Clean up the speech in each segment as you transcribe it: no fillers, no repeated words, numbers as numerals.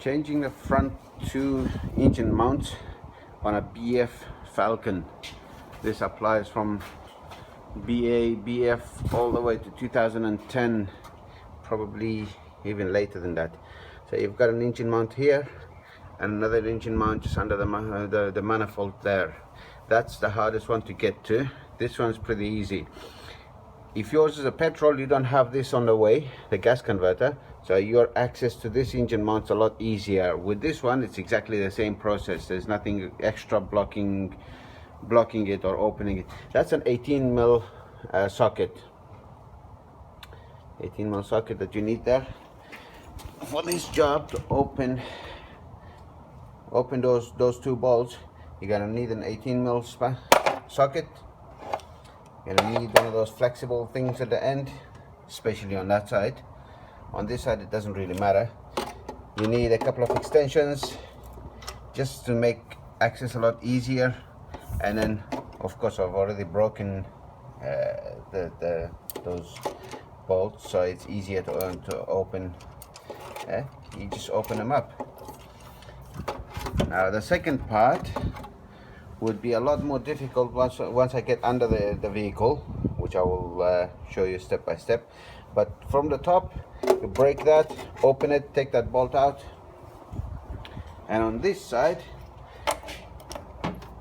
Changing the front two engine mounts on a BF Falcon. This applies from BF all the way to 2010, probably even later than that. So you've got an engine mount here and another engine mount just under the manifold there. That's the hardest one to get to. This one's pretty easy. If yours is a petrol, you don't have this on the way, the gas converter, so your access to this engine mount's a lot easier. With this one, it's exactly the same process. There's nothing extra blocking it or opening it. That's an 18mm socket. 18mm socket that you need there for this job to open those two bolts. You're gonna need an 18mm socket. You're gonna need one of those flexible things at the end, especially on that side. On this side it doesn't really matter. You need a couple of extensions just to make access a lot easier, and then of course I've already broken those bolts, so it's easier to open. You just open them up. Now the second part would be a lot more difficult once I get under the vehicle, which I will show you step by step. But from the top, you break that, open it, take that bolt out, and on this side,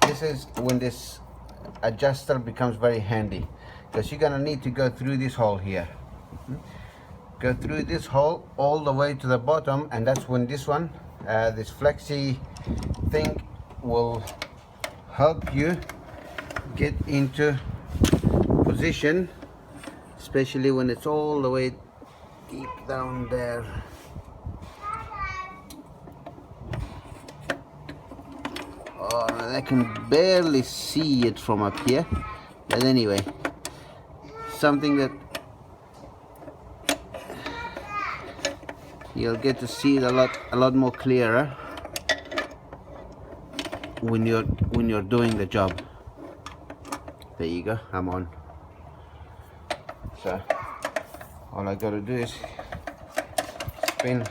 this is when this adjuster becomes very handy, because you're gonna need to go through this hole here. Go through this hole all the way to the bottom, and that's when this one, this flexi thing, will help you get into position, especially when it's all the way deep down there. Oh, I can barely see it from up here, but anyway, something that you'll get to see it a lot more clearer when you're doing the job. There you go, I'm on. So all I gotta do is spin.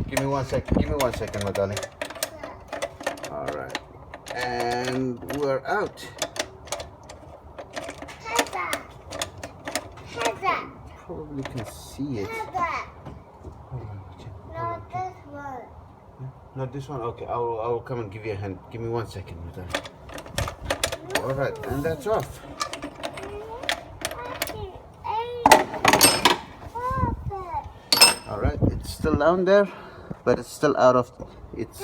Give me one second, my darling. All right, and we're out. Probably can see it. Not this one? Okay, I'll come and give you a hand. Give me 1 second, my darling. Alright, and that's off. Alright, it's still down there, but it's still out of its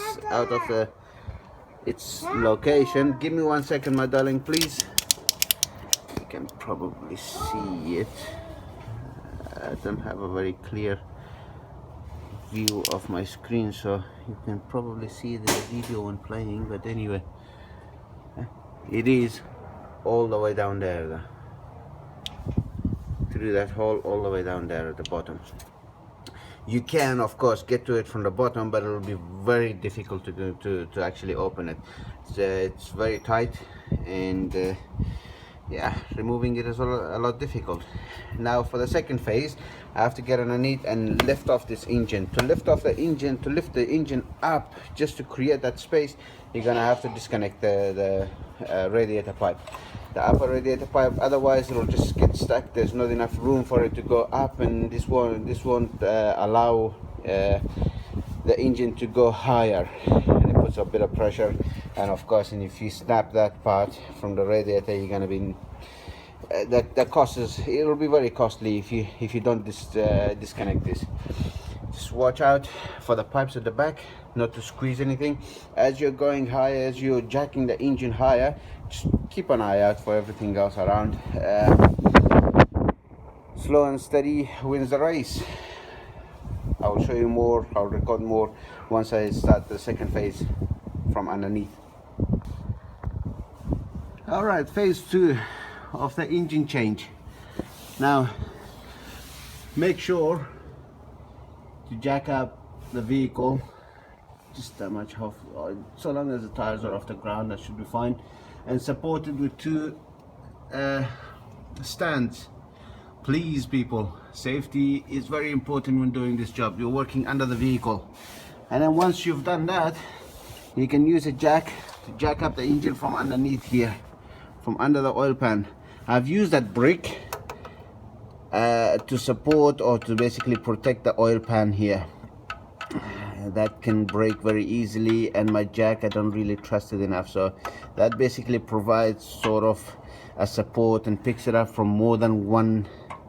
location. Give me 1 second, my darling, please. You can probably see it. I don't have a very clear view of my screen, so you can probably see the video when playing, but anyway, it is all the way down there, through that hole, all the way down there at the bottom. You can of course get to it from the bottom, but it will be very difficult to actually open it. It's very tight, and yeah, removing it is a lot difficult. Now for the second phase, I have to get underneath and lift off this engine. To lift the engine up, just to create that space, you're gonna have to disconnect the radiator pipe, the upper radiator pipe. Otherwise, it will just get stuck. There's not enough room for it to go up, and this won't allow the engine to go higher, and it puts a bit of pressure. And of course, and if you snap that part from the radiator, you're gonna be the cost is, it will be very costly if you don't disconnect this. Just watch out for the pipes at the back, not to squeeze anything. As you're going higher, as you're jacking the engine higher, just keep an eye out for everything else around. Slow and steady wins the race. I'll show you more, I'll record more once I start the second phase from underneath. Alright, phase 2 of the engine change. Now make sure to jack up the vehicle just that much, so long as the tires are off the ground, that should be fine, and supported with two stands. Please people, safety is very important when doing this job. You're working under the vehicle, and then once you've done that, you can use a jack to jack up the engine from underneath here, from under the oil pan. I've used that brick to support or to basically protect the oil pan here. That can break very easily, and my jack, I don't really trust it enough, so that basically provides sort of a support and picks it up from more than one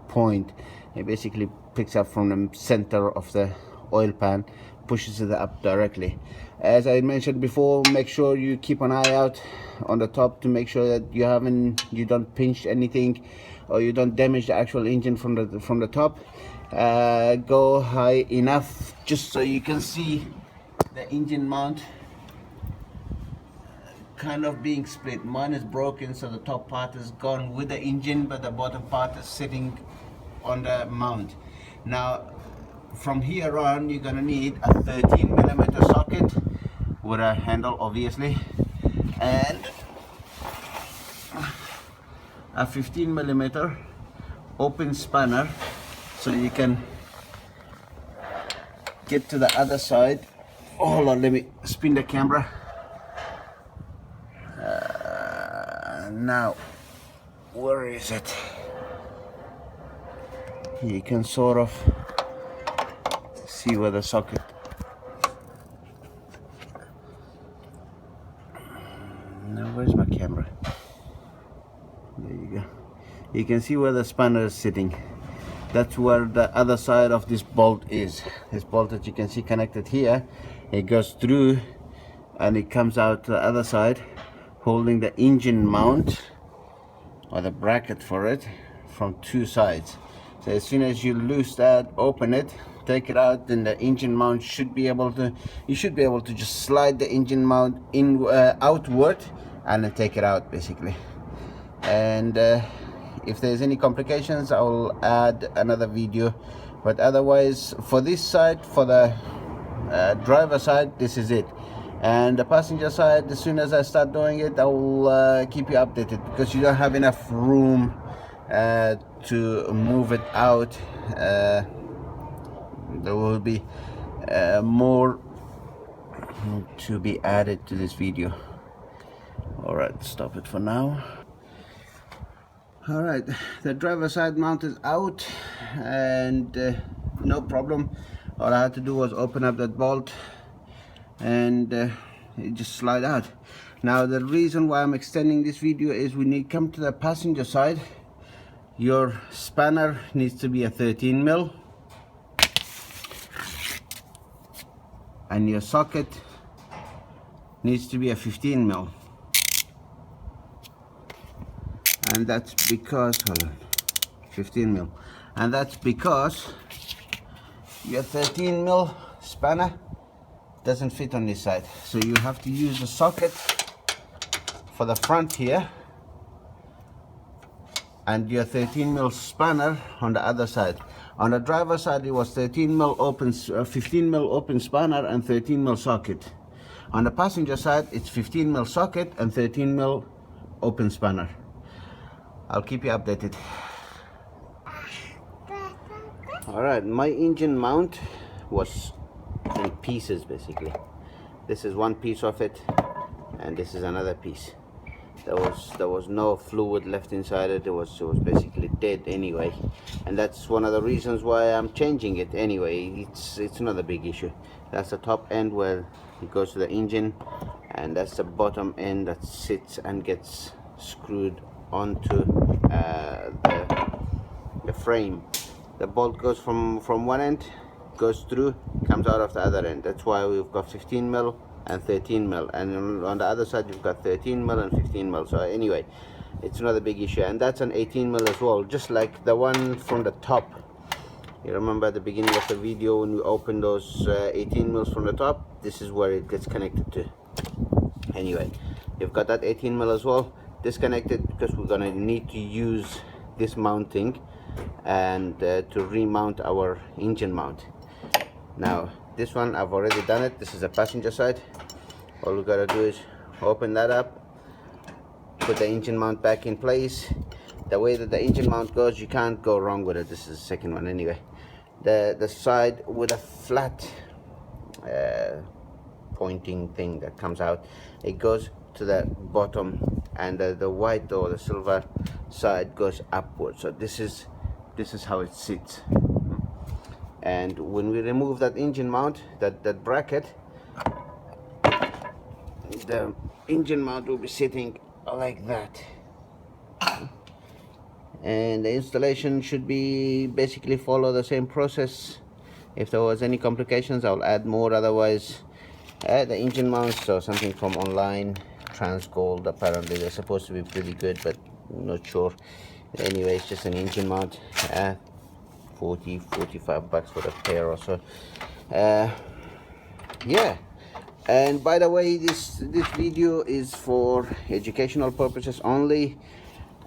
point. It basically picks up from the center of the oil pan, pushes it up directly. As I mentioned before, make sure you keep an eye out on the top to make sure that you don't pinch anything or you don't damage the actual engine from the top. Go high enough just so you can see the engine mount kind of being split. Mine is broken, so the top part is gone with the engine, but the bottom part is sitting on the mount. Now from here on, you're gonna need a 13mm socket with a handle, obviously, and a 15mm open spanner, so you can get to the other side. Hold on, let me spin the camera. Now, where is it? You can sort of see where the socket. Now, where's my camera? There you go. You can see where the spanner is sitting. That's where the other side of this bolt is. This bolt that you can see connected here, it goes through and it comes out to the other side, holding the engine mount or the bracket for it from two sides. So as soon as you loose that, open it, take it out, then the engine mount should be able to, you should be able to just slide the engine mount in outward and then take it out basically. And if there's any complications, I will add another video, but otherwise for this side, for the driver side, this is it. And the passenger side, as soon as I start doing it, I will keep you updated, because you don't have enough room to move it out. There will be more to be added to this video. Alright, stop it for now. Alright, the driver side mount is out, and no problem. All I had to do was open up that bolt and it just slide out. Now the reason why I'm extending this video is when you come to the passenger side, your spanner needs to be a 13mm and your socket needs to be a 15mm. And that's because, hold on, 15mm, and that's because your 13mm spanner doesn't fit on this side, so you have to use the socket for the front here and your 13mm spanner on the other side. On the driver's side, it was 13mm open, 15mm open spanner and 13mm socket. On the passenger side, it's 15mm socket and 13mm open spanner. I'll keep you updated. Alright, my engine mount was in pieces basically. This is one piece of it and this is another piece. There was no fluid left inside it. It was basically dead anyway, and that's one of the reasons why I'm changing it anyway. It's not a big issue. That's the top end where it goes to the engine, and that's the bottom end that sits and gets screwed onto the frame. The bolt goes from one end, goes through, comes out of the other end. That's why we've got 15mm and 13mm, and on the other side you've got 13mm and 15mm. So anyway, it's not a big issue, and that's an 18mm as well, just like the one from the top. You remember at the beginning of the video when we opened those 18mm from the top, this is where it gets connected to. Anyway, you've got that 18mm as well disconnected, because we're gonna need to use this mounting and to remount our engine mount. Now this one I've already done it. This is the passenger side. All we gotta do is open that up, put the engine mount back in place, the way that the engine mount goes, you can't go wrong with it. This is the second one anyway. The side with a flat pointing thing that comes out, it goes to the bottom, and the white or the silver side goes upwards. So this is how it sits. And when we remove that engine mount, that bracket, the engine mount will be sitting like that. And the installation should be basically follow the same process. If there was any complications, I'll add more. Otherwise, the engine mounts, so something from online, Transgold, apparently they're supposed to be pretty good, but I'm not sure. Anyway, it's just an engine mount, 40-45 bucks for the pair or so. Yeah. And by the way, this video is for educational purposes only.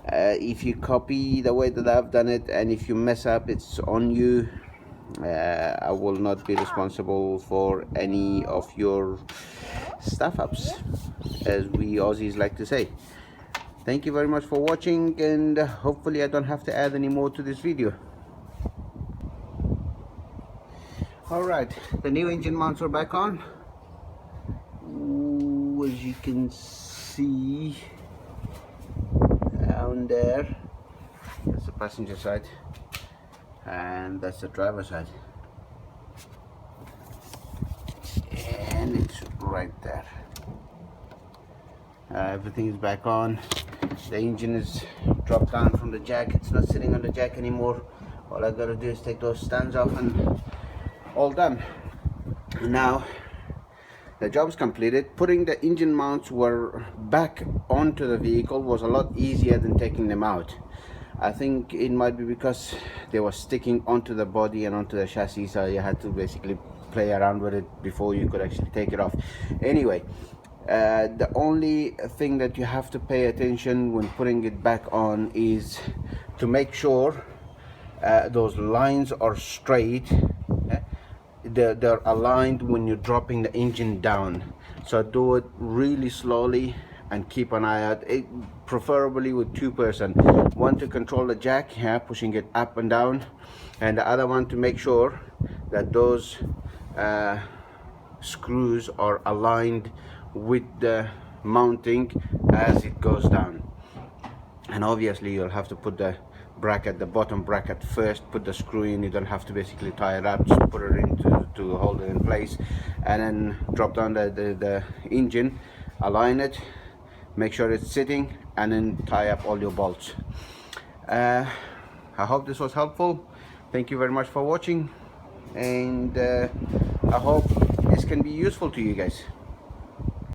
If you copy the way that I've done it, and if you mess up, it's on you. I will not be responsible for any of your stuff ups, as we Aussies like to say. Thank you very much for watching, and hopefully I don't have to add any more to this video. Alright, the new engine mounts are back on. Ooh, as you can see down there, that's the passenger side and that's the driver side, and it's right there. Everything is back on. The engine is dropped down from the jack. It's not sitting on the jack anymore. All I gotta do is take those stands off and all done. Now the job's completed. Putting the engine mounts were back onto the vehicle was a lot easier than taking them out. I think it might be because they were sticking onto the body and onto the chassis, so you had to basically play around with it before you could actually take it off. Anyway, the only thing that you have to pay attention when putting it back on is to make sure those lines are straight. They're aligned when you're dropping the engine down, so do it really slowly and keep an eye out, preferably with two person, one to control the jack, pushing it up and down, and the other one to make sure that those screws are aligned with the mounting as it goes down. And obviously you'll have to put the bracket, the bottom bracket first, put the screw in. You don't have to basically tie it up, just put it in to hold it in place, and then drop down the engine, align it, make sure it's sitting, and then tie up all your bolts. I hope this was helpful. Thank you very much for watching, and I hope this can be useful to you guys.